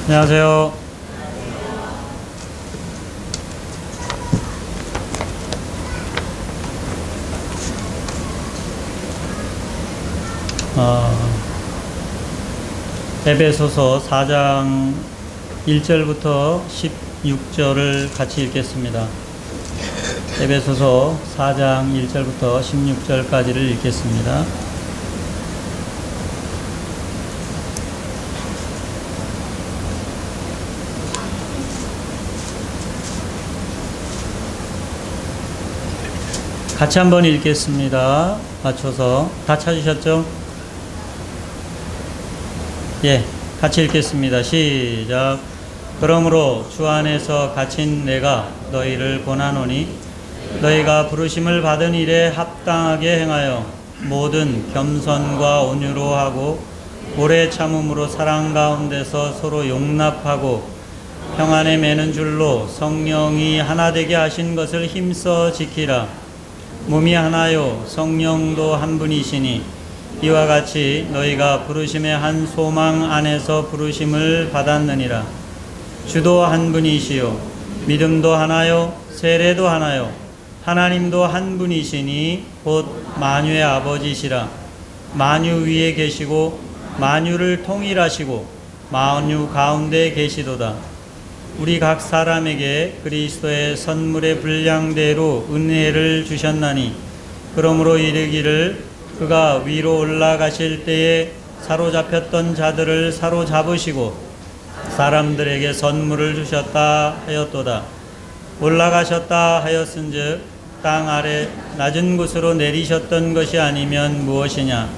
안녕하세요. 에베소서 4장 1절부터 16절을 같이 읽겠습니다. 에베소서 4장 1절부터 16절까지를 읽겠습니다. 같이 한번 읽겠습니다. 맞춰서. 다 찾으셨죠? 예, 같이 읽겠습니다. 시작. 그러므로 주 안에서 갇힌 내가 너희를 권하노니 너희가 부르심을 받은 일에 합당하게 행하여 모든 겸손과 온유로 하고 오래 참음으로 사랑 가운데서 서로 용납하고 평안에 매는 줄로 성령이 하나 되게 하신 것을 힘써 지키라. 몸이 하나요 성령도 한 분이시니 이와 같이 너희가 부르심의 한 소망 안에서 부르심을 받았느니라. 주도 한 분이시요 믿음도 하나요 세례도 하나요 하나님도 한 분이시니 곧 만유의 아버지시라. 만유 위에 계시고 만유를 통일하시고 만유 가운데 계시도다. 우리 각 사람에게 그리스도의 선물의 분량대로 은혜를 주셨나니 그러므로 이르기를 그가 위로 올라가실 때에 사로잡혔던 자들을 사로잡으시고 사람들에게 선물을 주셨다 하였도다. 올라가셨다 하였은즉 땅 아래 낮은 곳으로 내리셨던 것이 아니면 무엇이냐.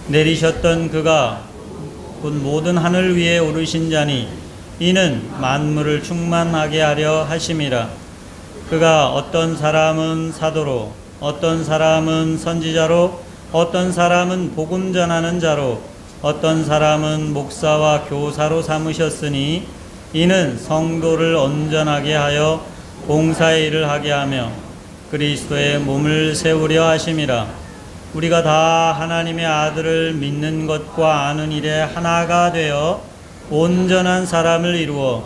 내리셨던 그가 곧 모든 하늘 위에 오르신 자니 이는 만물을 충만하게 하려 하심이라. 그가 어떤 사람은 사도로 어떤 사람은 선지자로 어떤 사람은 복음 전하는 자로 어떤 사람은 목사와 교사로 삼으셨으니 이는 성도를 온전하게 하여 봉사의 일을 하게 하며 그리스도의 몸을 세우려 하심이라. 우리가 다 하나님의 아들을 믿는 것과 아는 일에 하나가 되어 온전한 사람을 이루어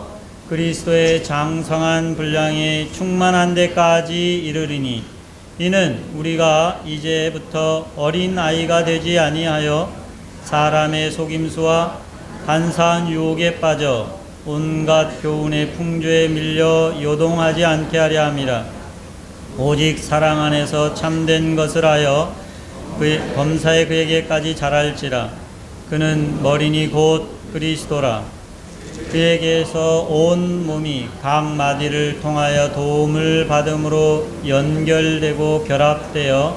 그리스도의 장성한 분량에 충만한 데까지 이르리니 이는 우리가 이제부터 어린 아이가 되지 아니하여 사람의 속임수와 간사한 유혹에 빠져 온갖 교훈의 풍조에 밀려 요동하지 않게 하려 함이라. 오직 사랑 안에서 참된 것을 하여 범사에 그에게까지 자랄지라. 그는 머리니 곧 그리스도라. 그에게서 온 몸이 각 마디를 통하여 도움을 받음으로 연결되고 결합되어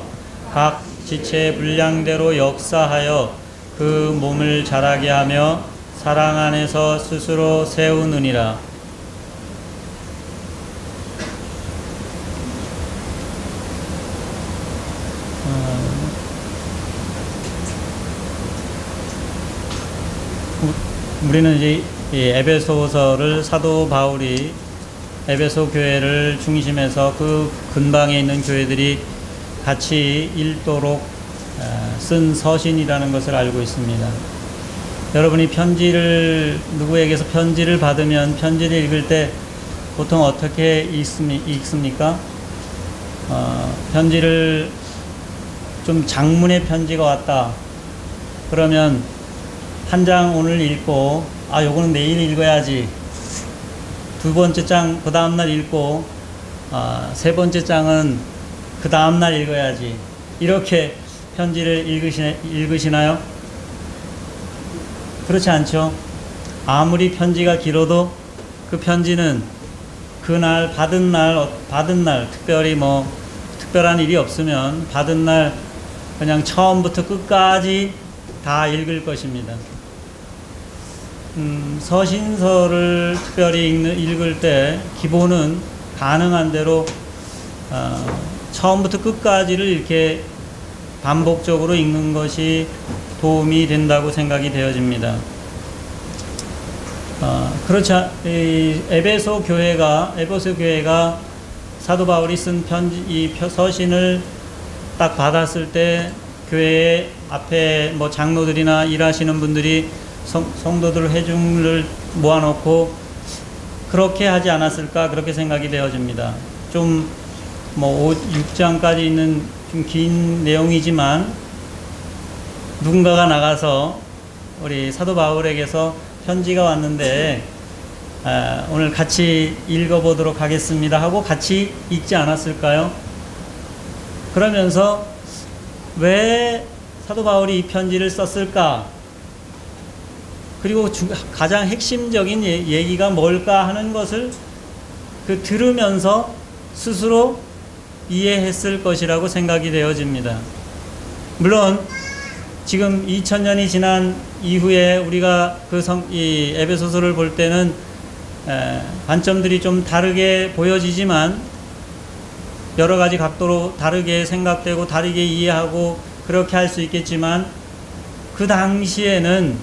각 지체의 분량대로 역사하여 그 몸을 자라게 하며 사랑 안에서 스스로 세우느니라. 우리는 이제 에베소서를 사도 바울이 에베소 교회를 중심해서 그 근방에 있는 교회들이 같이 읽도록 쓴 서신이라는 것을 알고 있습니다. 여러분이 누구에게서 편지를 받으면 편지를 읽을 때 보통 어떻게 읽습니까? 편지를 좀 장문의 편지가 왔다. 그러면 한 장 오늘 읽고 요거는 내일 읽어야지. 두 번째 장 그 다음날 읽고 세 번째 장은 그 다음날 읽어야지. 이렇게 편지를 읽으시나요? 그렇지 않죠? 아무리 편지가 길어도 그 편지는 그날 받은 날 특별히 특별한 일이 없으면 받은 날 그냥 처음부터 끝까지 다 읽을 것입니다. 서신서를 특별히 읽을 때 기본은 가능한 대로 처음부터 끝까지를 이렇게 반복적으로 읽는 것이 도움이 된다고 생각이 되어집니다. 에베소 교회가 사도 바울이 쓴 이 서신을 딱 받았을 때 교회 앞에 장로들이나 일하시는 분들이 성도들 회중을 모아놓고 그렇게 하지 않았을까, 그렇게 생각이 되어집니다. 좀 뭐 6장까지 있는 좀 긴 내용이지만 누군가가 나가서 우리 사도 바울에게서 편지가 왔는데 오늘 같이 읽어보도록 하겠습니다 하고 같이 읽지 않았을까요? 그러면서 왜 사도 바울이 이 편지를 썼을까? 그리고 가장 핵심적인 얘기가 뭘까 하는 것을 들으면서 스스로 이해했을 것이라고 생각이 되어집니다. 물론 지금 2000년이 지난 이후에 우리가 이 에베소서를 볼 때는 관점들이 좀 다르게 보여지지만 여러 가지 각도로 다르게 생각되고 다르게 이해하고 그렇게 할 수 있겠지만 그 당시에는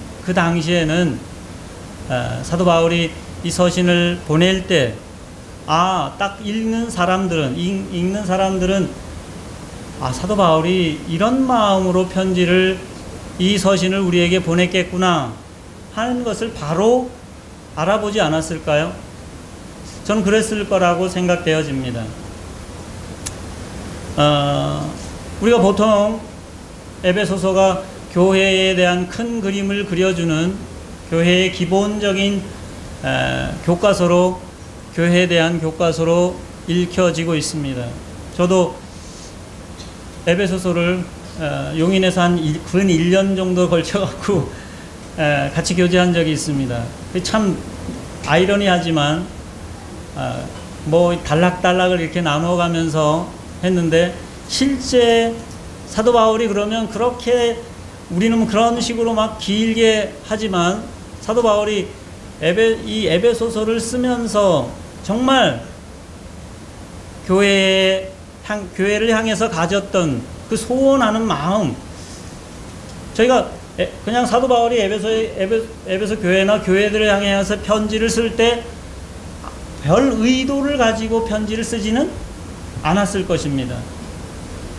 사도 바울이 이 서신을 보낼 때 딱 읽는 사람들은 사도 바울이 이런 마음으로 이 서신을 우리에게 보냈겠구나 하는 것을 바로 알아보지 않았을까요? 저는 그랬을 거라고 생각되어집니다. 우리가 보통 에베소서가 교회에 대한 큰 그림을 그려주는 교회의 기본적인 교회에 대한 교과서로 읽혀지고 있습니다. 저도 에베소서를 용인에서 한 근 1년 정도 걸쳐갖고 같이 교제한 적이 있습니다. 참 아이러니하지만 뭐 단락단락을 이렇게 나눠가면서 했는데 실제 사도 바울이 그러면 그렇게 우리는 그런 식으로 막 길게 하지만 사도 바울이 이 에베소서를 쓰면서 정말 교회를 향해서 가졌던 그 소원하는 마음, 저희가 그냥 사도 바울이 에베소 교회나 교회들을 향해서 편지를 쓸 때 별 의도를 가지고 편지를 쓰지는 않았을 것입니다.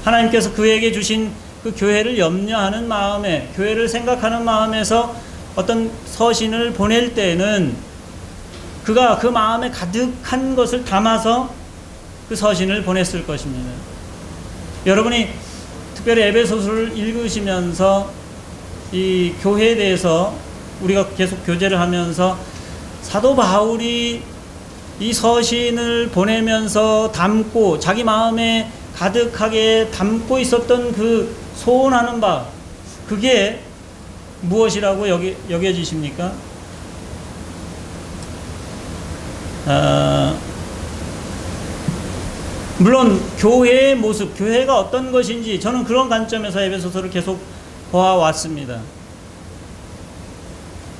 하나님께서 그에게 주신 그 교회를 염려하는 마음에, 교회를 생각하는 마음에서 어떤 서신을 보낼 때는 그가 그 마음에 가득한 것을 담아서 그 서신을 보냈을 것입니다. 여러분이 특별히 에베소서를 읽으시면서 이 교회에 대해서 우리가 계속 교제를 하면서 사도 바울이 이 서신을 보내면서 담고 자기 마음에 가득하게 담고 있었던 그 소원하는 바, 그게 무엇이라고 여겨지십니까? 물론 교회의 모습, 교회가 어떤 것인지 저는 그런 관점에서 에베소서를 계속 보아왔습니다.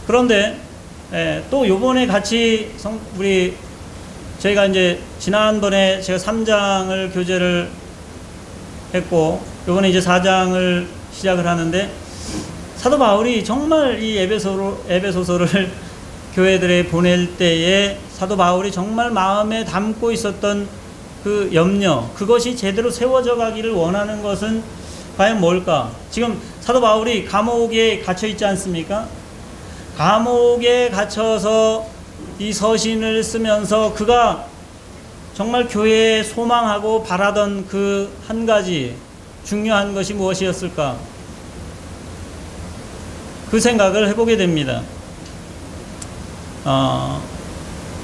그런데 또 요번에 같이 저희가 이제 지난번에 제가 3장을 교제를 했고 요번에 이제 4장을 시작을 하는데 사도 바울이 정말 이 에베소서를 교회들에 보낼 때에 사도 바울이 정말 마음에 담고 있었던 그 염려, 그것이 제대로 세워져 가기를 원하는 것은 과연 뭘까? 지금 사도 바울이 감옥에 갇혀 있지 않습니까? 감옥에 갇혀서 이 서신을 쓰면서 그가 정말 교회에 소망하고 바라던 그 한 가지 중요한 것이 무엇이었을까? 그 생각을 해보게 됩니다.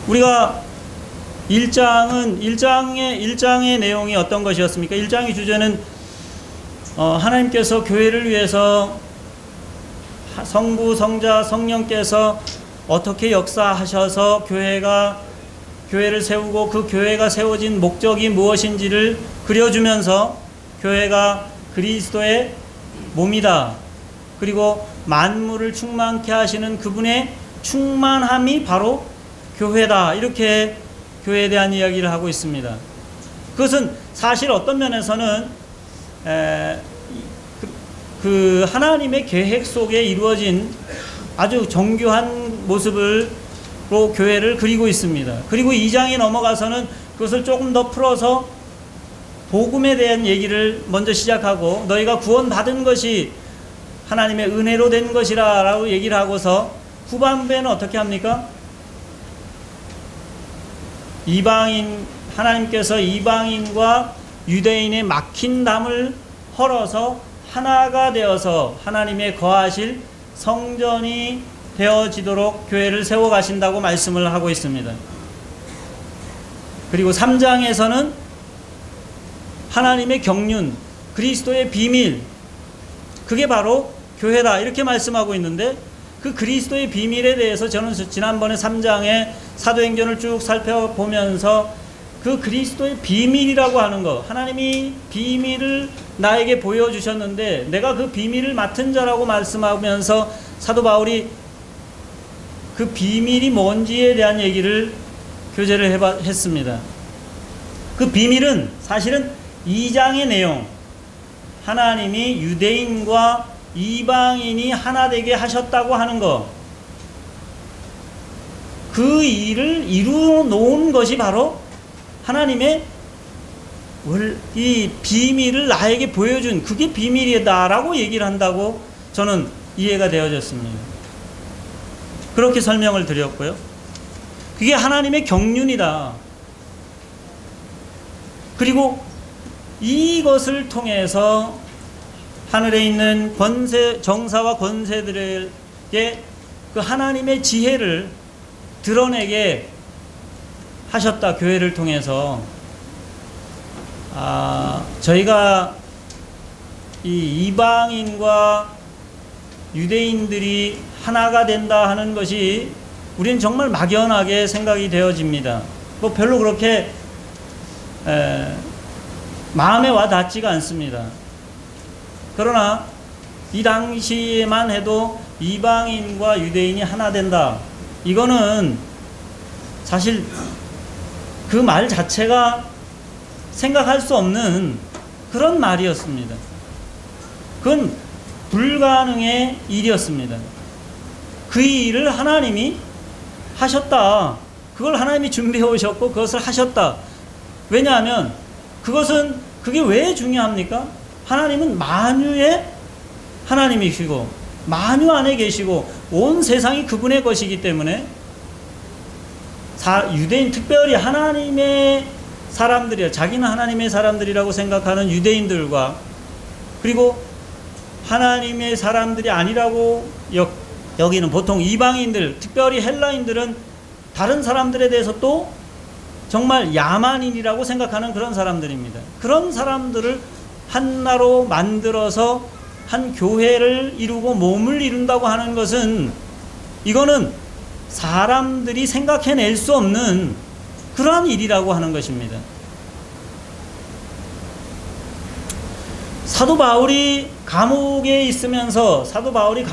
우리가 1장의 내용이 어떤 것이었습니까? 1장의 주제는 하나님께서 교회를 위해서 성부, 성자, 성령께서 어떻게 역사하셔서 교회를 세우고 그 교회가 세워진 목적이 무엇인지를 그려주면서 교회가 그리스도의 몸이다. 그리고 만물을 충만케 하시는 그분의 충만함이 바로 교회다. 이렇게 교회에 대한 이야기를 하고 있습니다. 그것은 사실 어떤 면에서는 그 하나님의 계획 속에 이루어진 아주 정교한 모습으로 교회를 그리고 있습니다. 그리고 2장에 넘어가서는 그것을 조금 더 풀어서 복음에 대한 얘기를 먼저 시작하고 너희가 구원받은 것이 하나님의 은혜로 된 것이라 라고 얘기를 하고서 후반부에는 어떻게 합니까? 하나님께서 이방인과 유대인의 막힌 담을 헐어서 하나가 되어서 하나님의 거하실 성전이 되어지도록 교회를 세워가신다고 말씀을 하고 있습니다. 그리고 3장에서는 하나님의 경륜, 그리스도의 비밀, 그게 바로 교회다 이렇게 말씀하고 있는데, 그 그리스도의 비밀에 대해서 저는 지난번에 3장의 사도행전을 쭉 살펴보면서 그 그리스도의 비밀이라고 하는 것, 하나님이 비밀을 나에게 보여주셨는데 내가 그 비밀을 맡은 자라고 말씀하면서 사도 바울이 그 비밀이 뭔지에 대한 얘기를 교제를 했습니다. 그 비밀은 사실은 2장의 내용, 하나님이 유대인과 이방인이 하나 되게 하셨다고 하는 것, 그 일을 이루어 놓은 것이 바로 하나님의 이 비밀을 나에게 보여준, 그게 비밀이다라고 얘기를 한다고 저는 이해가 되어졌습니다. 그렇게 설명을 드렸고요. 그게 하나님의 경륜이다. 그리고 이것을 통해서 하늘에 있는 정사와 권세들에게 그 하나님의 지혜를 드러내게 하셨다, 교회를 통해서. 저희가 이 이방인과 유대인들이 하나가 된다 하는 것이 우리는 정말 막연하게 생각이 되어집니다. 뭐 별로 그렇게 마음에 와 닿지가 않습니다. 그러나 이 당시에만 해도 이방인과 유대인이 하나 된다, 이거는 사실 그 말 자체가 생각할 수 없는 그런 말이었습니다. 그건 불가능의 일이었습니다. 그 일을 하나님이 하셨다. 그걸 하나님이 준비해 오셨고 그것을 하셨다. 왜냐하면 그게 왜 중요합니까? 하나님은 만유의 하나님이시고 만유 안에 계시고 온 세상이 그분의 것이기 때문에 유대인, 특별히 하나님의 사람들이야, 자기는 하나님의 사람들이라고 생각하는 유대인들과, 그리고 하나님의 사람들이 아니라고 여기는 보통 이방인들, 특별히 헬라인들은 다른 사람들에 대해서 또 정말 야만인이라고 생각하는 그런 사람들입니다. 그런 사람들을 하나로 만들어서 한 교회를 이루고 몸을 이룬다고 하는 것은, 이거는 사람들이 생각해낼 수 없는 그러한 일이라고 하는 것입니다. 사도 바울이 감옥에 있으면서 사도 바울이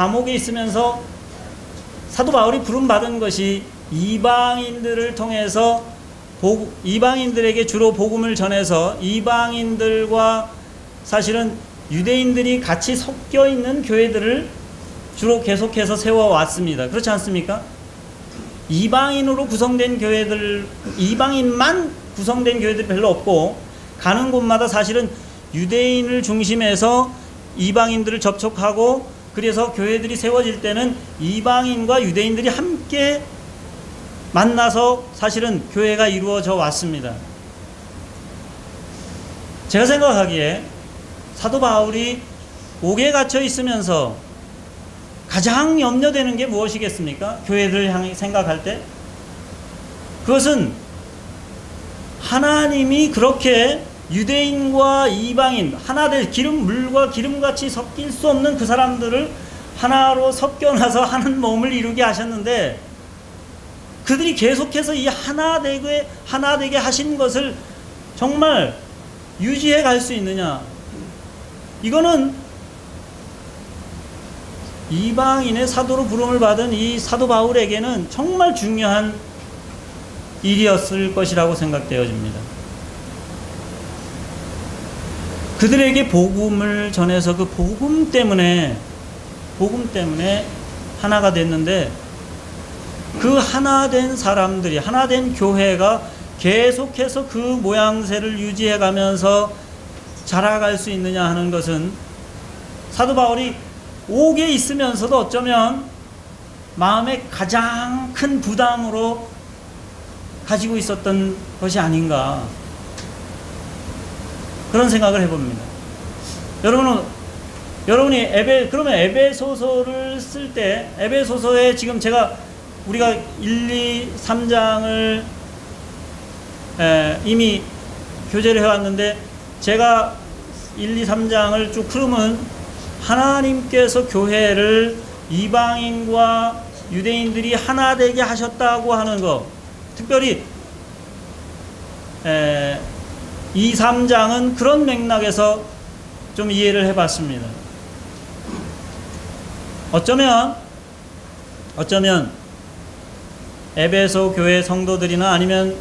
부름받은 것이 이방인들을 통해서 이방인들에게 주로 복음을 전해서 이방인들과 사실은 유대인들이 같이 섞여 있는 교회들을 주로 계속해서 세워왔습니다. 그렇지 않습니까? 이방인으로 구성된 교회들, 이방인만 구성된 교회들이 별로 없고, 가는 곳마다 사실은 유대인을 중심해서 이방인들을 접촉하고, 그래서 교회들이 세워질 때는 이방인과 유대인들이 함께 만나서 사실은 교회가 이루어져 왔습니다. 제가 생각하기에 사도 바울이 옥에 갇혀 있으면서 가장 염려되는 게 무엇이겠습니까? 교회를 향해 생각할 때 그것은 하나님이 그렇게 유대인과 이방인 하나 될 물과 기름같이 섞일 수 없는 그 사람들을 하나로 섞여놔서 하는 몸을 이루게 하셨는데, 그들이 계속해서 이 하나 되게 하신 것을 정말 유지해 갈 수 있느냐? 이거는 이방인의 사도로 부름을 받은 이 사도 바울에게는 정말 중요한 일이었을 것이라고 생각되어집니다. 그들에게 복음을 전해서 그 복음 때문에 하나가 됐는데, 그 하나된 사람들이, 하나된 교회가 계속해서 그 모양새를 유지해 가면서 자라갈 수 있느냐 하는 것은 사도 바울이 옥에 있으면서도 어쩌면 마음의 가장 큰 부담으로 가지고 있었던 것이 아닌가, 그런 생각을 해봅니다. 여러분이 그러면 에베소서를 쓸 때, 에베소서에 지금 우리가 1, 2, 3장을 이미 교제를 해왔는데, 제가 1, 2, 3장을 쭉 흐르면 하나님께서 교회를 이방인과 유대인들이 하나 되게 하셨다고 하는 것, 특별히 2, 3장은 그런 맥락에서 좀 이해를 해봤습니다. 어쩌면 에베소 교회 성도들이나 아니면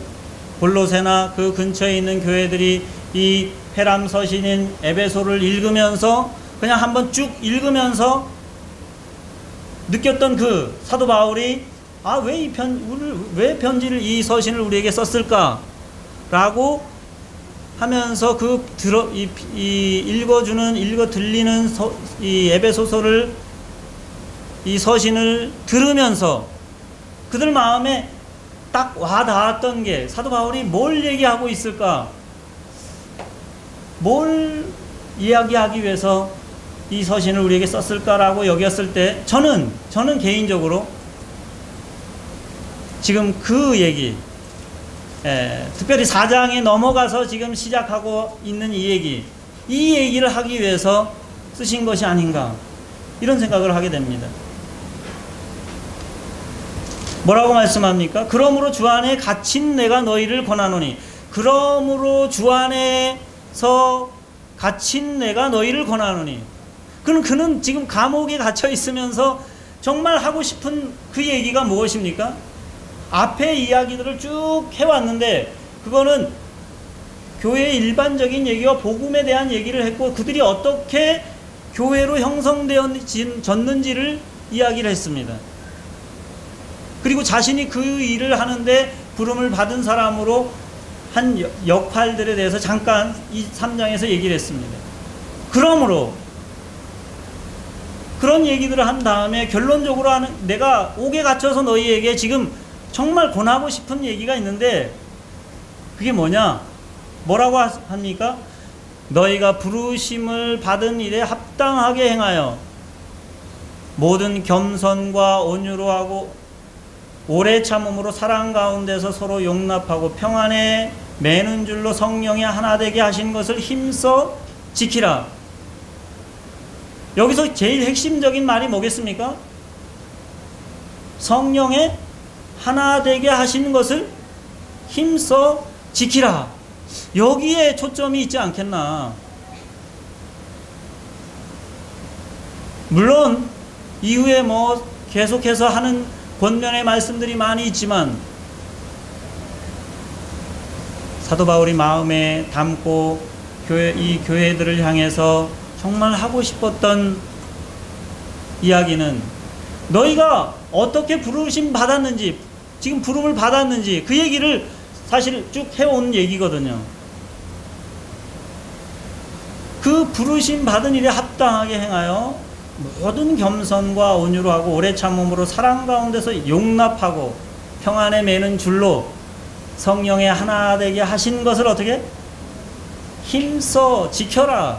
골로새나 그 근처에 있는 교회들이 이 페람 서신인 에베소를 읽으면서, 그냥 한번 쭉 읽으면서 느꼈던 그 사도 바울이 왜 편지를, 이 서신을 우리에게 썼을까 라고 하면서 읽어 들리는 이 에베소서를, 이 서신을 들으면서 그들 마음에 딱 와닿았던 게, 사도 바울이 뭘 얘기하고 있을까, 뭘 이야기하기 위해서 이 서신을 우리에게 썼을까라고 여겼을 때, 저는 개인적으로 지금 그 얘기, 특별히 4장에 넘어가서 지금 시작하고 있는 이 얘기를 하기 위해서 쓰신 것이 아닌가, 이런 생각을 하게 됩니다. 뭐라고 말씀합니까? 그러므로 주 안에 갇힌 내가 너희를 권하노니, 그러므로 주 안에서 갇힌 내가 너희를 권하노니, 그는 지금 감옥에 갇혀 있으면서 정말 하고 싶은 그 얘기가 무엇입니까? 앞에 이야기들을 쭉 해왔는데, 그거는 교회의 일반적인 얘기와 복음에 대한 얘기를 했고, 그들이 어떻게 교회로 형성되었는지를 이야기를 했습니다. 그리고 자신이 그 일을 하는데 부름을 받은 사람으로 한 역할들에 대해서 잠깐 이 3장에서 얘기를 했습니다. 그러므로 그런 얘기들을 한 다음에 결론적으로 내가 옥에 갇혀서 너희에게 지금 정말 권하고 싶은 얘기가 있는데, 그게 뭐라고 합니까? 너희가 부르심을 받은 일에 합당하게 행하여 모든 겸손과 온유로 하고 오래 참음으로 사랑 가운데서 서로 용납하고 평안에 매는 줄로 성령이 하나 되게 하신 것을 힘써 지키라. 여기서 제일 핵심적인 말이 뭐겠습니까? 성령에 하나 되게 하신 것을 힘써 지키라. 여기에 초점이 있지 않겠나. 물론 이후에 계속해서 하는 권면의 말씀들이 많이 있지만, 사도 바울이 마음에 담고 이 교회들을 향해서 정말 하고 싶었던 이야기는, 너희가 어떻게 부르심 받았는지, 지금 부름을 받았는지, 그 얘기를 사실 쭉 해온 얘기거든요. 그 부르심 받은 일에 합당하게 행하여 모든 겸손과 온유로 하고 오래 참음으로 사랑 가운데서 용납하고 평안에 매는 줄로 성령의 하나 되게 하신 것을 어떻게? 힘써 지켜라.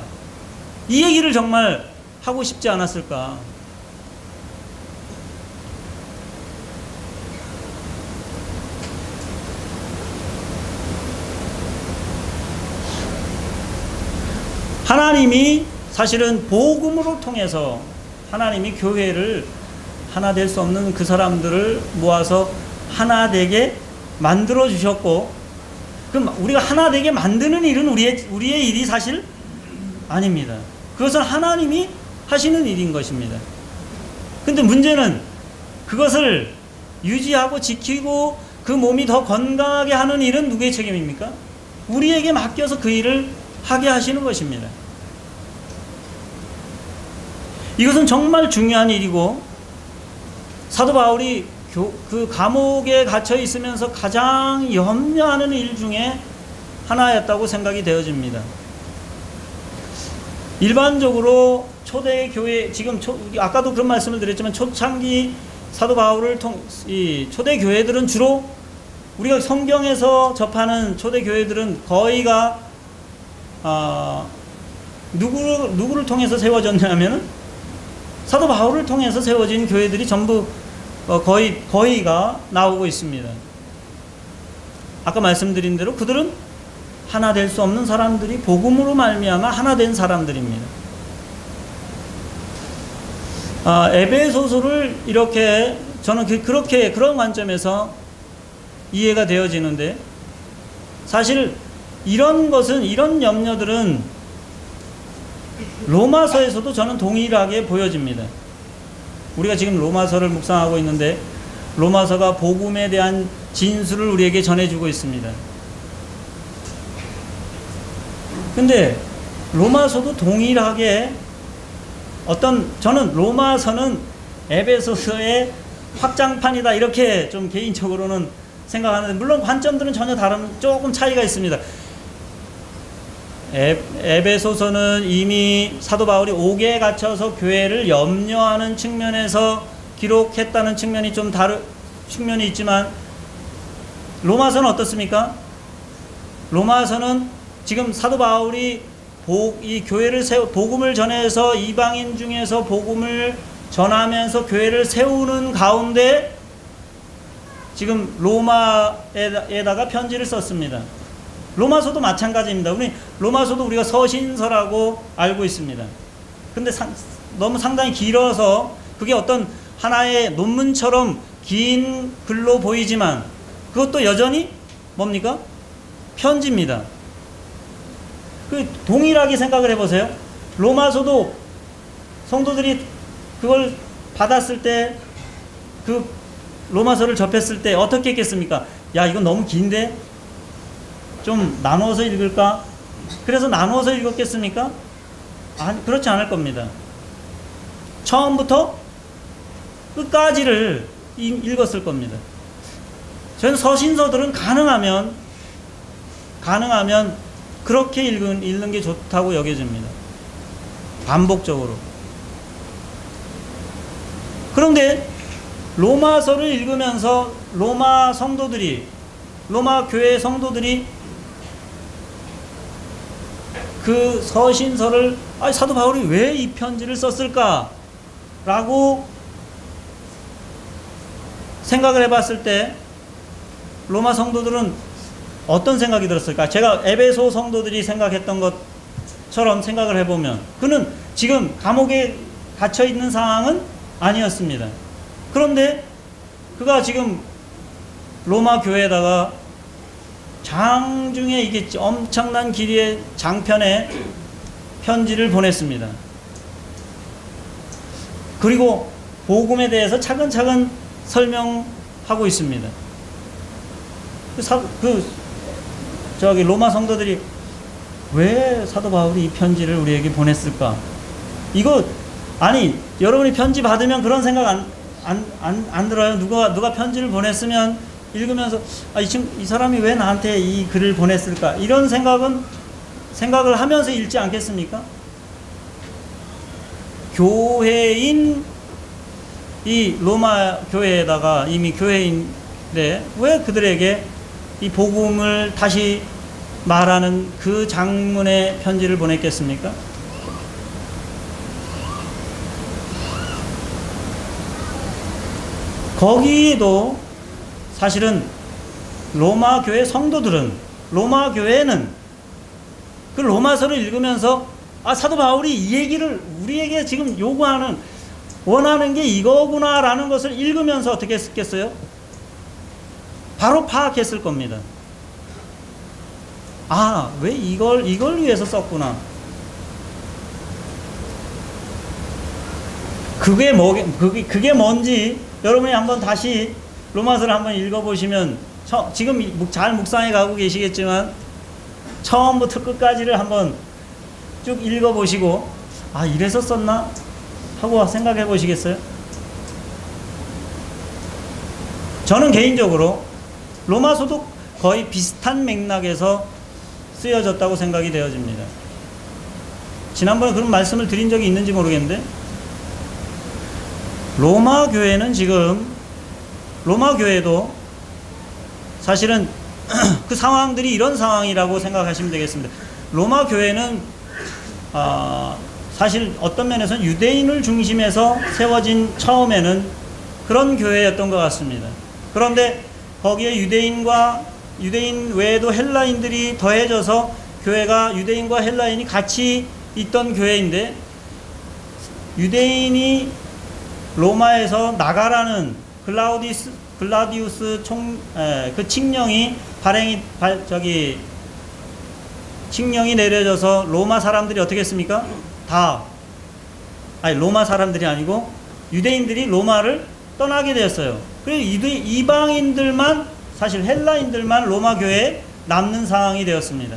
이 얘기를 정말 하고 싶지 않았을까. 하나님이 사실은 복음으로 통해서 하나님이 교회를 하나 될 수 없는 그 사람들을 모아서 하나 되게 만들어 주셨고, 그럼 우리가 하나 되게 만드는 일은 우리의 일이 사실 아닙니다. 그것은 하나님이 하시는 일인 것입니다. 근데 문제는 그것을 유지하고 지키고 그 몸이 더 건강하게 하는 일은 누구의 책임입니까? 우리에게 맡겨서 그 일을 하게 하시는 것입니다. 이것은 정말 중요한 일이고, 사도 바울이 그 감옥에 갇혀 있으면서 가장 염려하는 일 중에 하나였다고 생각이 되어집니다. 일반적으로 초대 교회, 지금 아까도 그런 말씀을 드렸지만 초창기 사도 바울을 이 초대 교회들은 주로 우리가 성경에서 접하는 초대 교회들은 거의가 누구를 통해서 세워졌냐면은 사도 바울을 통해서 세워진 교회들이 전부 거의가 나오고 있습니다. 아까 말씀드린 대로 그들은 하나 될 수 없는 사람들이 복음으로 말미암아 하나 된 사람들입니다. 에베소서를 이렇게 저는 그렇게 그런 관점에서 이해가 되어지는데, 사실 이런 염려들은 로마서에서도 저는 동일하게 보여집니다. 우리가 지금 로마서를 묵상하고 있는데 로마서가 복음에 대한 진술을 우리에게 전해주고 있습니다. 근데 로마서도 동일하게 저는 로마서는 에베소서의 확장판이다 이렇게 좀 개인적으로는 생각하는데, 물론 관점들은 전혀 조금 차이가 있습니다. 에베소서는 이미 사도 바울이 옥에 갇혀서 교회를 염려하는 측면에서 기록했다는 측면이 좀 다른 측면이 있지만, 로마서는 어떻습니까? 로마서는 지금 사도 바울이 이 교회를 복음을 전해서 이방인 중에서 복음을 전하면서 교회를 세우는 가운데 지금 로마에다가 편지를 썼습니다. 로마서도 마찬가지입니다. 로마서도 우리가 서신서라고 알고 있습니다. 근데 너무 상당히 길어서 그게 어떤 하나의 논문처럼 긴 글로 보이지만 그것도 여전히 뭡니까? 편지입니다. 동일하게 생각을 해보세요. 로마서도 성도들이 그걸 받았을 때, 그 로마서를 접했을 때 어떻게 했겠습니까? 야, 이건 너무 긴데 좀 나누어서 읽을까? 그래서 나누어서 읽었겠습니까? 그렇지 않을 겁니다. 처음부터 끝까지를 읽었을 겁니다. 저는 서신서들은 가능하면 그렇게 읽는 게 좋다고 여겨집니다. 반복적으로. 그런데 로마서를 읽으면서 로마 교회 성도들이 그 서신서를 사도 바울이 왜 이 편지를 썼을까? 라고 생각을 해봤을 때 로마 성도들은 어떤 생각이 들었을까? 제가 에베소 성도들이 생각했던 것처럼 생각을 해보면 그는 지금 감옥에 갇혀있는 상황은 아니었습니다. 그런데 그가 지금 로마 교회에다가 장중에 이게 엄청난 길이의 장편의 편지를 보냈습니다. 그리고 복음에 대해서 차근차근 설명하고 있습니다. 로마 성도들이 왜 사도 바울이 이 편지를 우리에게 보냈을까? 여러분이 편지 받으면 그런 생각 안 들어요? 누가 편지를 보냈으면 읽으면서 이 사람이 왜 나한테 이 글을 보냈을까? 이런 생각을 하면서 읽지 않겠습니까? 교회인 이 로마 교회에다가 이미 교회인데 왜 그들에게 이 복음을 다시 말하는 그 장문의 편지를 보냈겠습니까? 거기에도 사실은 로마 교회 성도들은, 로마 교회는 그 로마서를 읽으면서 사도 바울이 이 얘기를 우리에게 지금 원하는 게 이거구나라는 것을 읽으면서 어떻게 했겠어요? 바로 파악했을 겁니다. 왜 이걸 위해서 썼구나. 그게 뭔지 여러분이 한번 다시 로마서를 한번 읽어보시면 지금 잘 묵상해 가고 계시겠지만 처음부터 끝까지를 한번 쭉 읽어보시고 이래서 썼나? 하고 생각해 보시겠어요? 저는 개인적으로 로마서도 거의 비슷한 맥락에서 쓰여졌다고 생각이 되어집니다. 지난번에 그런 말씀을 드린 적이 있는지 모르겠는데, 로마 교회는 지금, 로마 교회도 사실은 그 상황들이 이런 상황이라고 생각하시면 되겠습니다. 로마 교회는 사실 어떤 면에서는 유대인을 중심해서 세워진 처음에는 그런 교회였던 것 같습니다. 그런데 거기에 유대인 외에도 헬라인들이 더해져서 교회가 유대인과 헬라인이 같이 있던 교회인데, 유대인이 로마에서 나가라는 글라디우스 그 칙령이 내려져서 로마 사람들이 어떻게 했습니까? 로마 사람들이 아니고 유대인들이 로마를 떠나게 되었어요. 그리고 이방인들만, 사실 헬라인들만 로마 교회에 남는 상황이 되었습니다.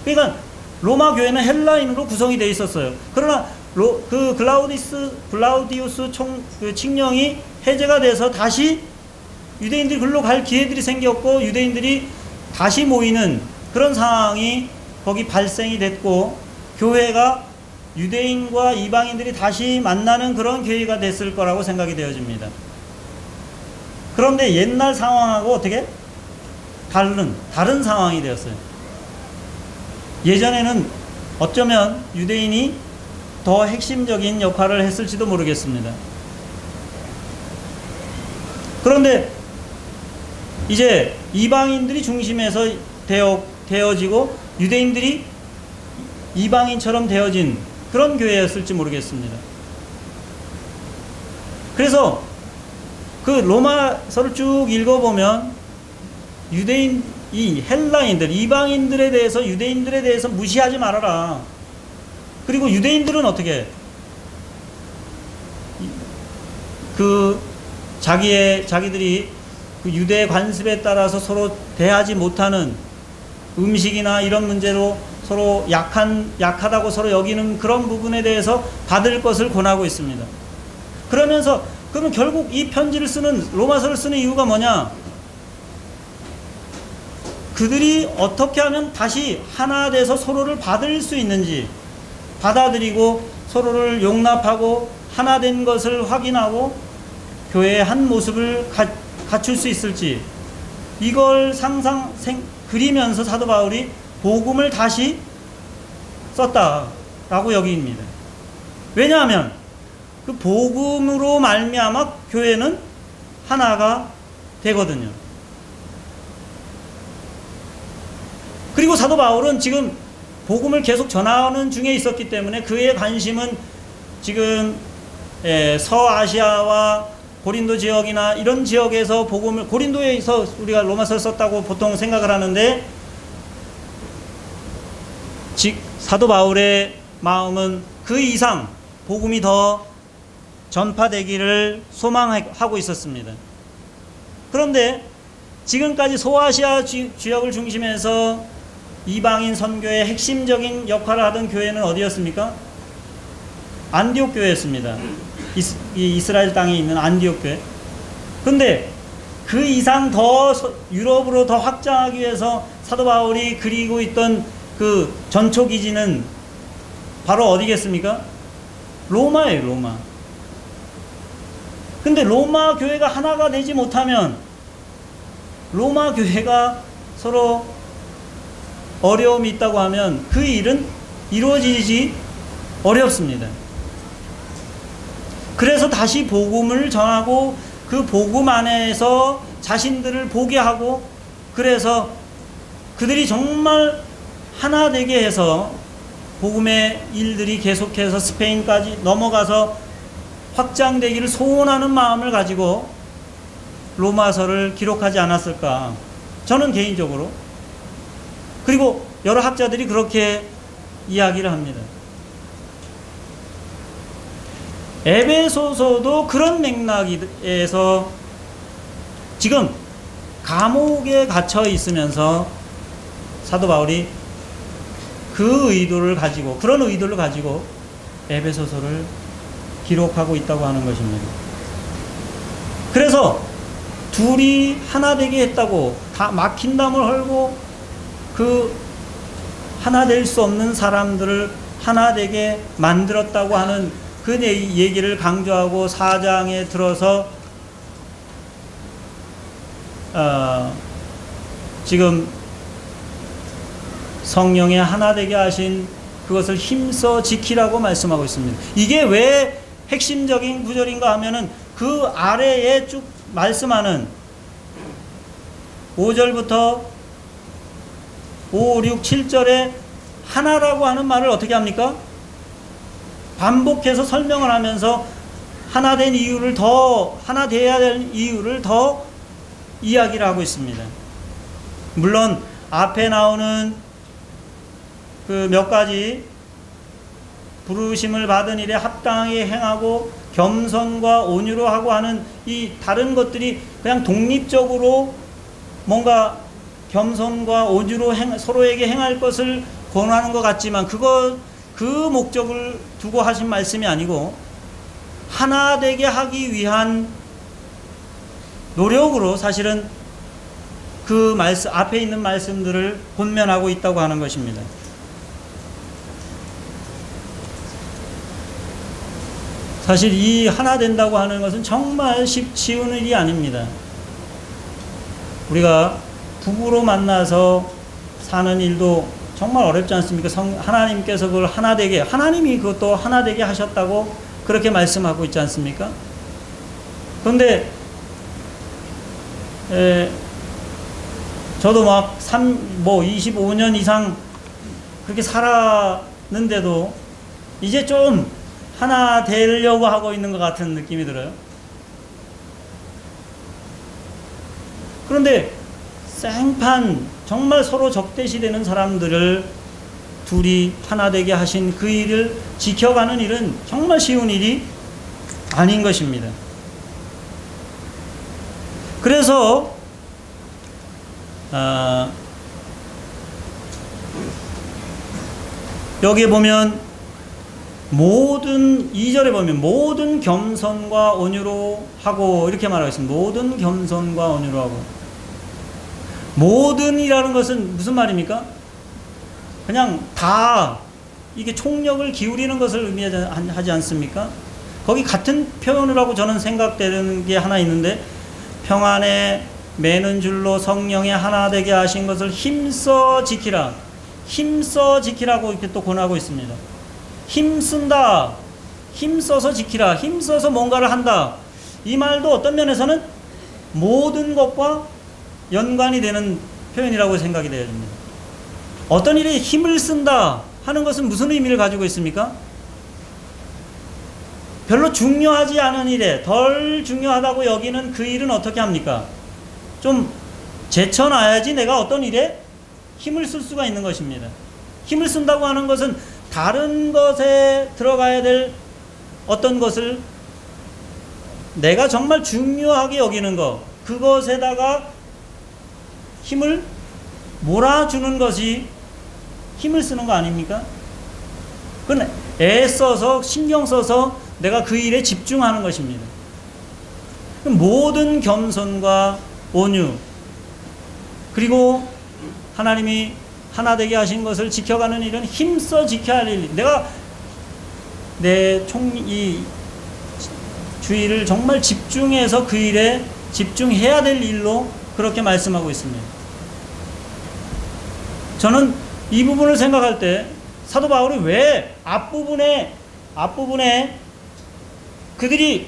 그러니까 로마 교회는 헬라인으로 구성이 되어 있었어요. 그러나 그 글라우디우스 그 칙령이 해제가 돼서 다시 유대인들이 글로 갈 기회들이 생겼고, 유대인들이 다시 모이는 그런 상황이 거기 발생이 됐고, 교회가 유대인과 이방인들이 다시 만나는 그런 기회가 됐을 거라고 생각이 되어집니다. 그런데 옛날 상황하고 어떻게? 다른 상황이 되었어요. 예전에는 어쩌면 유대인이 더 핵심적인 역할을 했을지도 모르겠습니다. 그런데 이제 이방인들이 중심에서 되어지고 유대인들이 이방인처럼 되어진 그런 교회였을지 모르겠습니다. 그래서 그 로마서를 쭉 읽어보면 이 헬라인들, 이방인들에 대해서, 유대인들에 대해서 무시하지 말아라. 그리고 유대인들은 어떻게? 자기들이 그 유대 관습에 따라서 서로 대하지 못하는 음식이나 이런 문제로 서로 약하다고 서로 여기는 그런 부분에 대해서 받을 것을 권하고 있습니다. 그러면 결국 이 편지를 로마서를 쓰는 이유가 뭐냐? 그들이 어떻게 하면 다시 하나 돼서 서로를 받을 수 있는지, 받아들이고 서로를 용납하고 하나 된 것을 확인하고 교회의 한 모습을 갖출 수 있을지, 이걸 그리면서 사도 바울이 복음을 다시 썼다라고 여깁니다. 왜냐하면 그 복음으로 말미암아 교회는 하나가 되거든요. 그리고 사도 바울은 지금 복음을 계속 전하는 중에 있었기 때문에 그의 관심은 지금 서아시아와 고린도 지역이나 이런 지역에서 복음을, 고린도에서 우리가 로마서를 썼다고 보통 생각을 하는데, 사도 바울의 마음은 그 이상 복음이 더 전파되기를 소망하고 있었습니다. 그런데 지금까지 소아시아 지역을 중심해서 이방인 선교의 핵심적인 역할을 하던 교회는 어디였습니까? 안디옥 교회였습니다. 이스라엘 땅에 있는 안디옥 교회. 근데 그 이상 더 유럽으로 더 확장하기 위해서 사도 바울이 그리고 있던 그 전초 기지는 바로 어디겠습니까? 로마예요, 로마. 근데 로마 교회가 하나가 되지 못하면, 로마 교회가 서로 어려움이 있다고 하면 그 일은 이루어지지 어렵습니다. 그래서 다시 복음을 전하고 그 복음 안에서 자신들을 보게 하고, 그래서 그들이 정말 하나 되게 해서 복음의 일들이 계속해서 스페인까지 넘어가서 확장되기를 소원하는 마음을 가지고 로마서를 기록하지 않았을까, 저는 개인적으로. 그리고 여러 학자들이 그렇게 이야기를 합니다. 에베소서도 그런 맥락에서 지금 감옥에 갇혀 있으면서 사도 바울이 그런 의도를 가지고 에베소서를 기록하고 있다고 하는 것입니다. 그래서 둘이 하나 되게 했다고, 다 막힌 담을 헐고 그 하나 될 수 없는 사람들을 하나 되게 만들었다고 하는 그 얘기를 강조하고 4장에 들어서 지금 성령의 하나 되게 하신 그것을 힘써 지키라고 말씀하고 있습니다. 이게 왜 핵심적인 구절인가 하면은 그 아래에 쭉 말씀하는 5절부터 5, 6, 7절에 하나라고 하는 말을 어떻게 합니까? 반복해서 설명을 하면서 하나 된 이유를 더, 하나 돼야 될 이유를 더 이야기를 하고 있습니다. 물론 앞에 나오는 그 몇 가지 부르심을 받은 일에 합당하게 행하고 겸손과 온유로 하고 하는 이 다른 것들이 그냥 독립적으로 뭔가 겸손과 온유로 서로에게 행할 것을 권하는 것 같지만 그 목적을 두고 하신 말씀이 아니고 하나 되게 하기 위한 노력으로 사실은 그 말씀 앞에 있는 말씀들을 권면하고 있다고 하는 것입니다. 사실 이 하나 된다고 하는 것은 정말 쉬운 일이 아닙니다. 우리가 부부로 만나서 사는 일도 정말 어렵지 않습니까? 하나님께서 그걸 하나 되게, 하나님이 그것도 하나 되게 하셨다고 그렇게 말씀하고 있지 않습니까? 그런데 저도 막 25년 이상 그렇게 살았는데도 이제 좀 하나 되려고 하고 있는 것 같은 느낌이 들어요. 그런데 생판 정말 서로 적대시되는 사람들을 둘이 하나 되게 하신 그 일을 지켜가는 일은 정말 쉬운 일이 아닌 것입니다. 그래서 여기에 보면 모든 2절에 보면 모든 겸손과 온유로 하고 이렇게 말하고 있습니다. 모든 겸손과 온유로 하고. 모든이라는 것은 무슨 말입니까? 그냥 다 이게 총력을 기울이는 것을 의미하지 않습니까? 거기 같은 표현을 하고 저는 생각되는 게 하나 있는데 평안에 매는 줄로 성령에 하나 되게 하신 것을 힘써 지키라. 힘써 지키라고 이렇게 또 권하고 있습니다. 힘쓴다. 힘써서 지키라. 힘써서 뭔가를 한다. 이 말도 어떤 면에서는 모든 것과 연관이 되는 표현이라고 생각이 되어집니다. 어떤 일에 힘을 쓴다 하는 것은 무슨 의미를 가지고 있습니까? 별로 중요하지 않은 일에 덜 중요하다고 여기는 그 일은 어떻게 합니까? 좀 제쳐놔야지 내가 어떤 일에 힘을 쓸 수가 있는 것입니다. 힘을 쓴다고 하는 것은 다른 것에 들어가야 될 어떤 것을 내가 정말 중요하게 여기는 것, 그것에다가 힘을 몰아주는 것이 힘을 쓰는 거 아닙니까? 그건 애써서 신경 써서 내가 그 일에 집중하는 것입니다. 모든 겸손과 온유, 그리고 하나님이 하나 되게 하신 것을 지켜가는 일은 힘써 지켜야 할 일. 내가 이 주의를 정말 집중해서 그 일에 집중해야 될 일로 그렇게 말씀하고 있습니다. 저는 이 부분을 생각할 때 사도 바울이 왜 앞부분에 그들이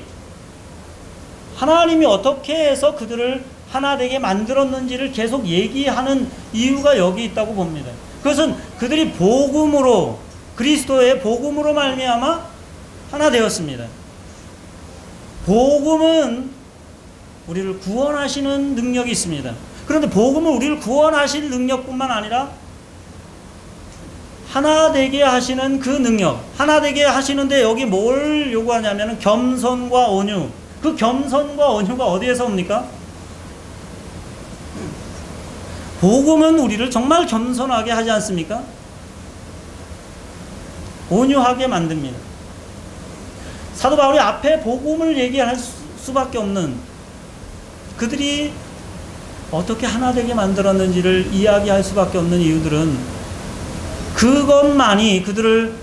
하나님이 어떻게 해서 그들을 하나 되게 만들었는지를 계속 얘기하는 이유가 여기 있다고 봅니다. 그것은 그들이 복음으로, 그리스도의 복음으로 말미암아 하나 되었습니다. 복음은 우리를 구원하시는 능력이 있습니다. 그런데 복음은 우리를 구원하실 능력뿐만 아니라 하나 되게 하시는 그 능력, 하나 되게 하시는데 여기 뭘 요구하냐면 겸손과 온유. 그 겸손과 온유가 어디에서 옵니까? 복음은 우리를 정말 겸손하게 하지 않습니까? 온유하게 만듭니다. 사도 바울이 앞에 복음을 얘기할 수밖에 없는, 그들이 어떻게 하나 되게 만들었는지를 이야기할 수밖에 없는 이유들은 그것만이 그들을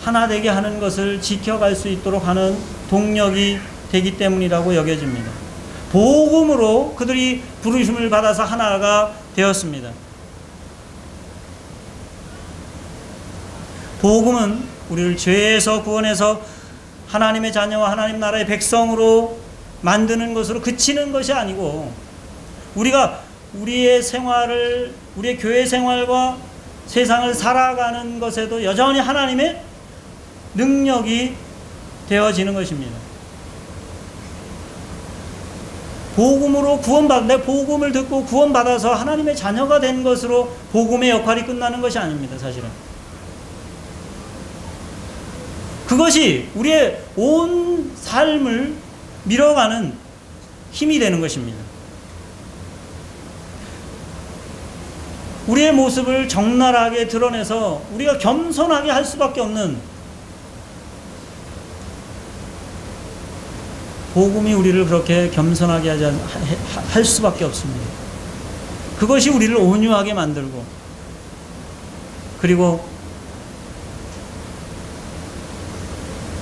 하나 되게 하는 것을 지켜갈 수 있도록 하는 동력이 되기 때문이라고 여겨집니다. 복음으로 그들이 부르심을 받아서 하나가 되었습니다. 복음은 우리를 죄에서 구원해서 하나님의 자녀와 하나님 나라의 백성으로 만드는 것으로 그치는 것이 아니고, 우리가 우리의 생활을, 우리의 교회 생활과 세상을 살아가는 것에도 여전히 하나님의 능력이 되어지는 것입니다. 복음으로 내 복음을 듣고 구원받아서 하나님의 자녀가 된 것으로 복음의 역할이 끝나는 것이 아닙니다, 사실은. 그것이 우리의 온 삶을 밀어가는 힘이 되는 것입니다. 우리의 모습을 적나라하게 드러내서 우리가 겸손하게 할 수밖에 없는, 복음이 우리를 그렇게 겸손하게 할 수밖에 없습니다. 그것이 우리를 온유하게 만들고, 그리고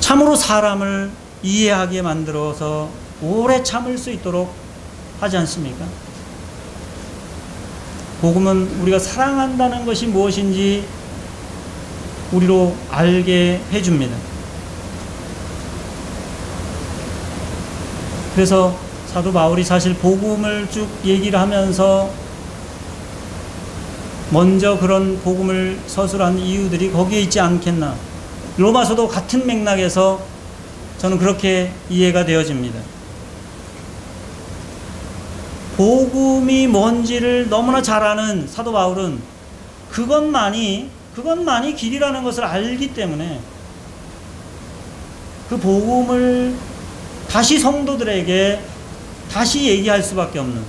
참으로 사람을 이해하게 만들어서 오래 참을 수 있도록 하지 않습니까? 복음은 우리가 사랑한다는 것이 무엇인지 우리로 알게 해줍니다. 그래서 사도 바울이 사실 복음을 쭉 얘기를 하면서 먼저 그런 복음을 서술한 이유들이 거기에 있지 않겠나. 로마서도 같은 맥락에서 저는 그렇게 이해가 되어집니다. 복음이 뭔지를 너무나 잘 아는 사도 바울은 그것만이 길이라는 것을 알기 때문에 그 복음을 다시 성도들에게 다시 얘기할 수밖에 없는,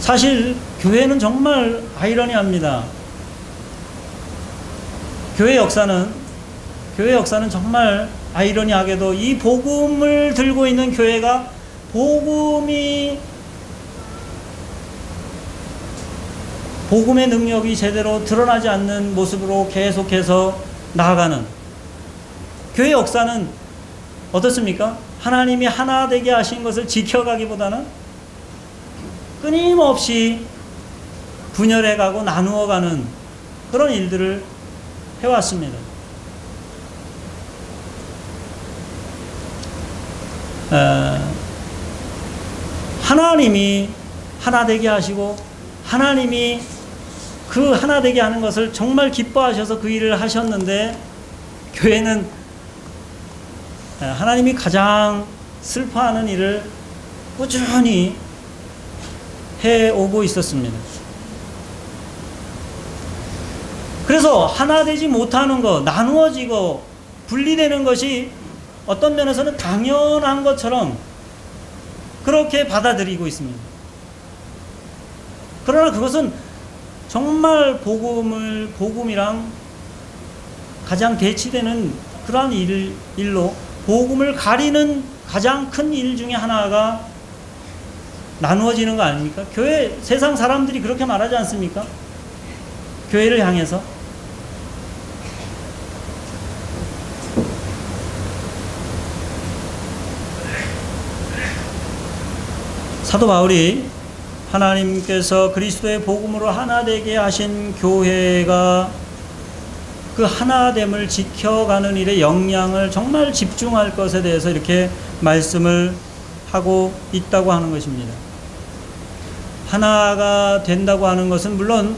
사실 교회는 정말 아이러니합니다. 교회 역사는 정말 아이러니하게도 이 복음을 들고 있는 교회가 복음의 능력이 제대로 드러나지 않는 모습으로 계속해서 나아가는 교회 역사는 어떻습니까? 하나님이 하나 되게 하신 것을 지켜가기보다는 끊임없이 분열해가고 나누어가는 그런 일들을 해왔습니다. 하나님이 하나 되게 하시고 하나님이 그 하나 되게 하는 것을 정말 기뻐하셔서 그 일을 하셨는데, 교회는 하나님이 가장 슬퍼하는 일을 꾸준히 해오고 있었습니다. 그래서 하나 되지 못하는 것, 나누어지고 분리되는 것이 어떤 면에서는 당연한 것처럼 그렇게 받아들이고 있습니다. 그러나 그것은 정말 복음이랑 가장 대치되는 그러한 일로, 복음을 가리는 가장 큰 일 중에 하나가 나누어지는 거 아닙니까? 교회, 세상 사람들이 그렇게 말하지 않습니까? 교회를 향해서. 사도 바울이 하나님께서 그리스도의 복음으로 하나 되게 하신 교회가 그 하나됨을 지켜가는 일에 역량을 정말 집중할 것에 대해서 이렇게 말씀을 하고 있다고 하는 것입니다. 하나가 된다고 하는 것은 물론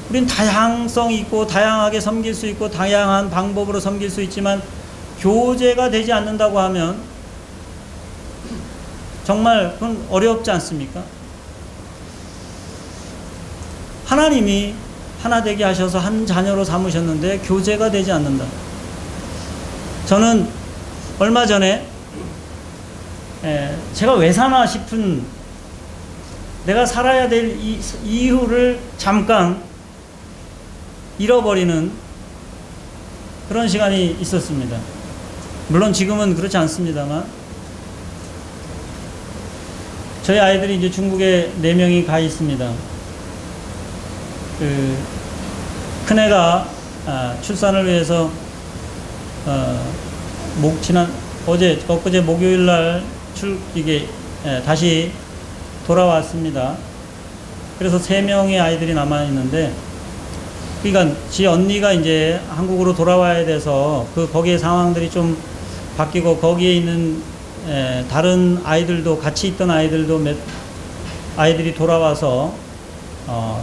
우린 다양성이 있고 다양하게 섬길 수 있고 다양한 방법으로 섬길 수 있지만, 교제가 되지 않는다고 하면 정말 그건 어렵지 않습니까? 하나님이 하나 되게 하셔서 한 자녀로 삼으셨는데 교제가 되지 않는다. 저는 얼마 전에 제가 왜 사나 싶은, 내가 살아야 될 이유를 잠깐 잃어버리는 그런 시간이 있었습니다. 물론 지금은 그렇지 않습니다만, 저희 아이들이 이제 중국에 4명이 가 있습니다. 큰애가 출산을 위해서 엊그제 목요일 날 다시 돌아왔습니다. 그래서 3명의 아이들이 남아 있는데, 그러니까 지 언니가 이제 한국으로 돌아와야 돼서 거기에 상황들이 좀 바뀌고, 거기에 있는 다른 아이들도, 같이 있던 아이들도 아이들이 돌아와서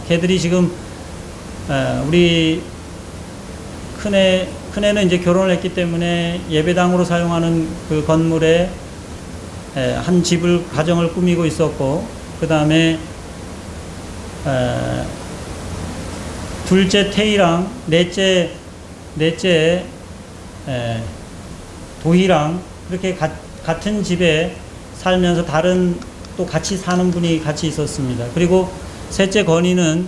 걔들이 지금 우리 큰애는 이제 결혼을 했기 때문에 예배당으로 사용하는 그 건물에 한 가정을 꾸미고 있었고, 그 다음에 둘째 태희랑 넷째 도희랑 이렇게 같은 집에 살면서 다른 또 같이 사는 분이 같이 있었습니다. 그리고 셋째 건이는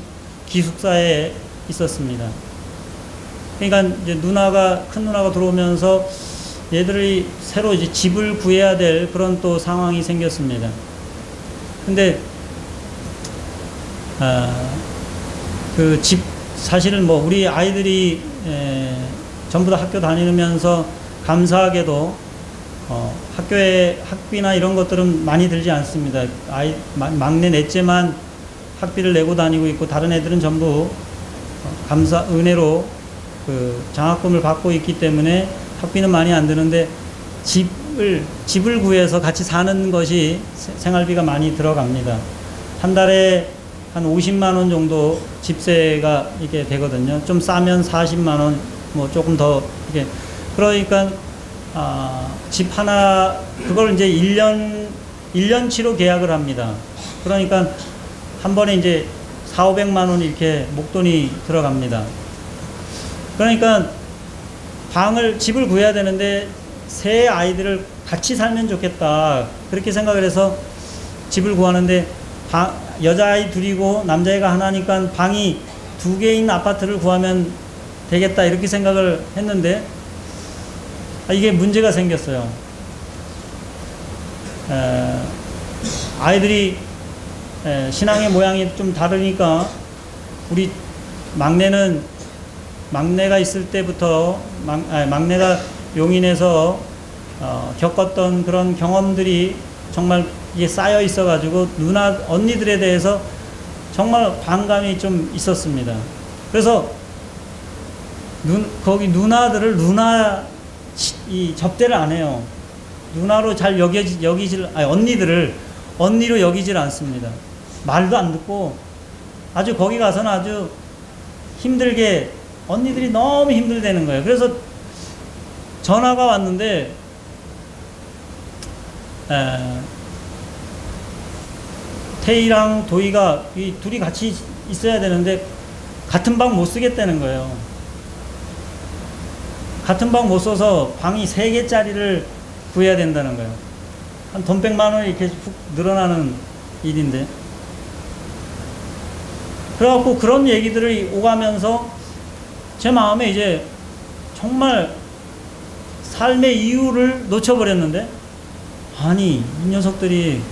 기숙사에 있었습니다. 그러니까 이제 큰 누나가 들어오면서 얘들이 새로 이제 집을 구해야 될 그런 또 상황이 생겼습니다. 근데 사실은 뭐 우리 아이들이 전부 다 학교 다니면서 감사하게도 학교에 학비나 이런 것들은 많이 들지 않습니다. 막내 넷째만 학비를 내고 다니고 있고, 다른 애들은 전부 은혜로 그 장학금을 받고 있기 때문에 학비는 많이 안 드는데, 집을 구해서 같이 사는 것이 생활비가 많이 들어갑니다. 한 달에 한 50만 원 정도 집세가 이게 되거든요. 좀 싸면 40만 원, 뭐 조금 더 이게. 그러니까 집 하나, 그걸 이제 1년치로 계약을 합니다. 그러니까 한 번에 이제 400~500만 원 이렇게 목돈이 들어갑니다. 그러니까 집을 구해야 되는데 세 아이들을 같이 살면 좋겠다, 그렇게 생각을 해서 집을 구하는데, 여자아이 둘이고 남자애가 하나니까 방이 2개 있는 아파트를 구하면 되겠다, 이렇게 생각을 했는데 이게 문제가 생겼어요. 아이들이 신앙의 모양이 좀 다르니까, 우리 막내가 있을 때부터 막내가 용인에서 겪었던 그런 경험들이 정말 이게 쌓여 있어 가지고 언니들에 대해서 정말 반감이 좀 있었습니다. 그래서 거기 누나들을 접대를 안 해요. 누나로 잘 언니들을 언니로 여기질 않습니다. 말도 안 듣고 아주 거기 가서는 아주 힘들게, 언니들이 너무 힘들다는 거예요. 그래서 전화가 왔는데, 태희랑 도희가 이 둘이 같이 있어야 되는데 같은 방 못 쓰겠다는 거예요. 같은 방 못 써서 방이 3개짜리를 구해야 된다는 거예요. 한 돈 100만 원이 이렇게 훅 늘어나는 일인데. 그래갖고 그런 얘기들이 오가면서 제 마음에 이제 정말 삶의 이유를 놓쳐버렸는데, 아니, 이 녀석들이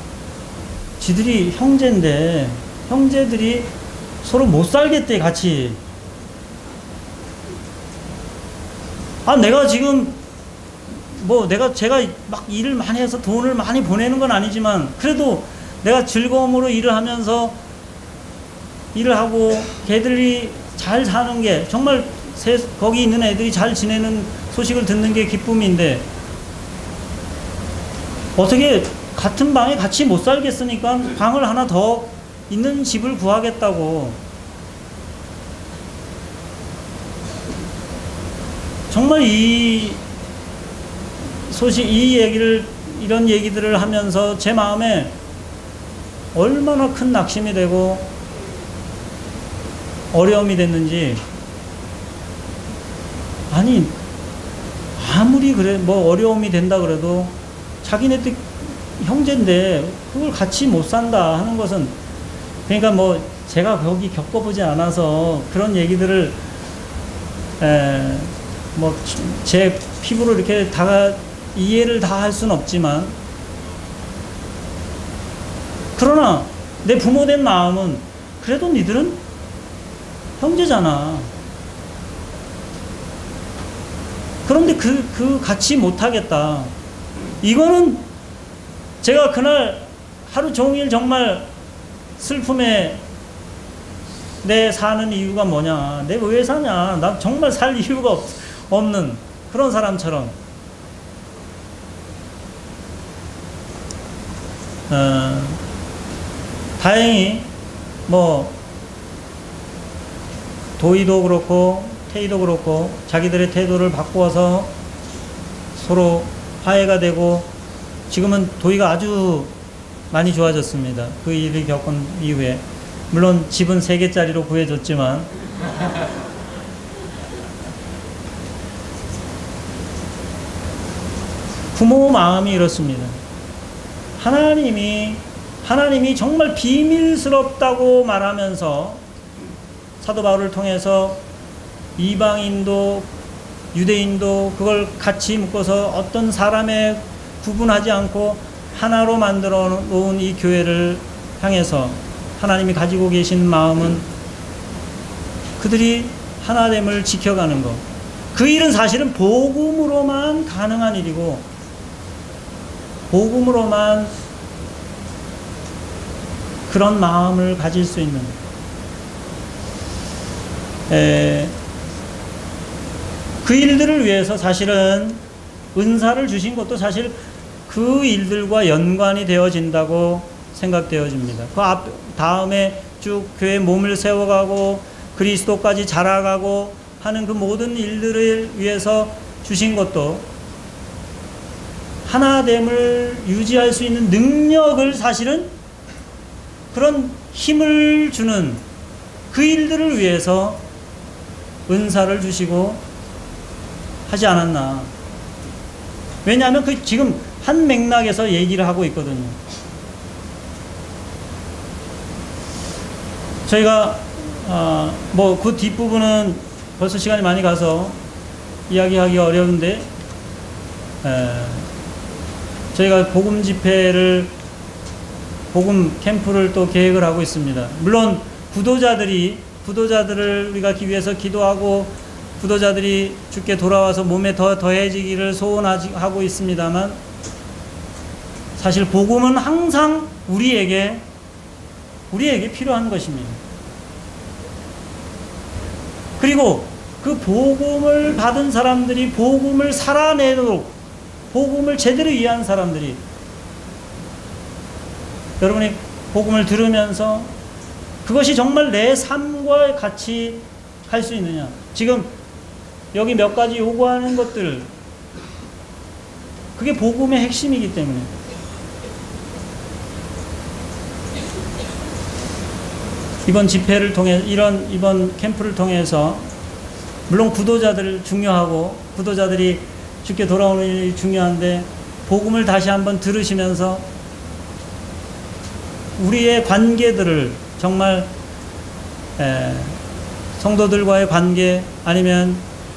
지들이 형제인데 형제들이 서로 못 살겠대, 같이. 내가 지금 제가 막 일을 많이 해서 돈을 많이 보내는 건 아니지만, 그래도 내가 즐거움으로 일을 하면서 일을 하고 걔들이 잘 사는 게, 정말 거기 있는 애들이 잘 지내는 소식을 듣는 게 기쁨인데, 어떻게 같은 방에 같이 못 살겠으니까 방을 하나 더 있는 집을 구하겠다고. 정말 이런 얘기들을 하면서 제 마음에 얼마나 큰 낙심이 되고 어려움이 됐는지. 아니, 아무리 어려움이 된다 그래도 자기네들 형제인데 그걸 같이 못 산다 하는 것은, 그러니까 제가 거기 겪어보지 않아서 그런 얘기들을 제 피부로 이렇게 이해를 다 할 수는 없지만, 그러나 내 부모된 마음은 그래도 니들은 형제잖아. 그런데 같이 못하겠다. 이거는 제가 그날 하루 종일 정말 슬픔에 내 사는 이유가 뭐냐. 내가 왜 사냐. 나 정말 살 이유가 없는 그런 사람처럼. 다행히 뭐 도희도 그렇고 태희도 그렇고 자기들의 태도를 바꾸어서 서로 화해가 되고 지금은 도희가 아주 많이 좋아졌습니다. 그 일을 겪은 이후에. 물론 집은 3개짜리로 구해줬지만 부모 마음이 이렇습니다. 하나님이 정말 비밀스럽다고 말하면서 사도 바울을 통해서 이방인도 유대인도 그걸 같이 묶어서 어떤 사람에 구분하지 않고 하나로 만들어 놓은 이 교회를 향해서 하나님이 가지고 계신 마음은 그들이 하나됨을 지켜가는 것. 그 일은 사실은 복음으로만 가능한 일이고 복음으로만 그런 마음을 가질 수 있는 그 일들을 위해서 사실은 은사를 주신 것도 사실 그 일들과 연관이 되어진다고 생각되어집니다. 그 다음에 쭉 교회 몸을 세워가고 그리스도까지 자라가고 하는 그 모든 일들을 위해서 주신 것도 하나됨을 유지할 수 있는 능력을 사실은 그런 힘을 주는 그 일들을 위해서 은사를 주시고 하지 않았나. 왜냐하면 그 지금 한 맥락에서 얘기를 하고 있거든요. 저희가 뭐 그 뒷부분은 벌써 시간이 많이 가서 이야기하기 어려운데 저희가 복음 집회를 복음 캠프를 또 계획을 하고 있습니다. 물론 부도자들을 우리가 위해서 기도하고 부도자들이 주께 돌아와서 몸에 더해지기를 소원하고 있습니다만 사실 복음은 항상 우리에게 필요한 것입니다. 그리고 그 복음을 받은 사람들이 복음을 살아내도록 복음을 제대로 이해한 사람들이 여러분이 복음을 들으면서 그것이 정말 내 삶과 같이 할 수 있느냐. 지금 여기 몇 가지 요구하는 것들 그게 복음의 핵심이기 때문에 이번 집회를 통해 이번 캠프를 통해서 물론 구도자들 중요하고 구도자들이 주께 돌아오는 일이 중요한데 복음을 다시 한번 들으시면서 우리의 관계들을 정말 성도들과의 관계 아니면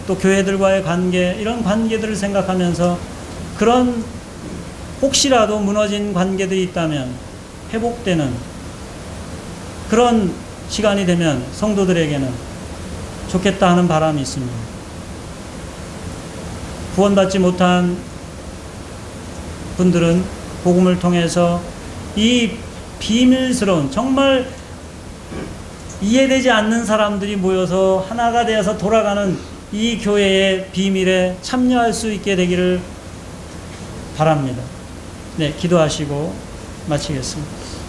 또 교회들과의 관계 이런 관계들을 생각하면서 그런 혹시라도 무너진 관계들이 있다면 회복되는 그런 시간이 되면 성도들에게는 좋겠다 하는 바람이 있습니다. 구원받지 못한 분들은 복음을 통해서 이 비밀스러운 정말 이해되지 않는 사람들이 모여서 하나가 되어서 돌아가는 이 교회의 비밀에 참여할 수 있게 되기를 바랍니다. 네, 기도하시고 마치겠습니다.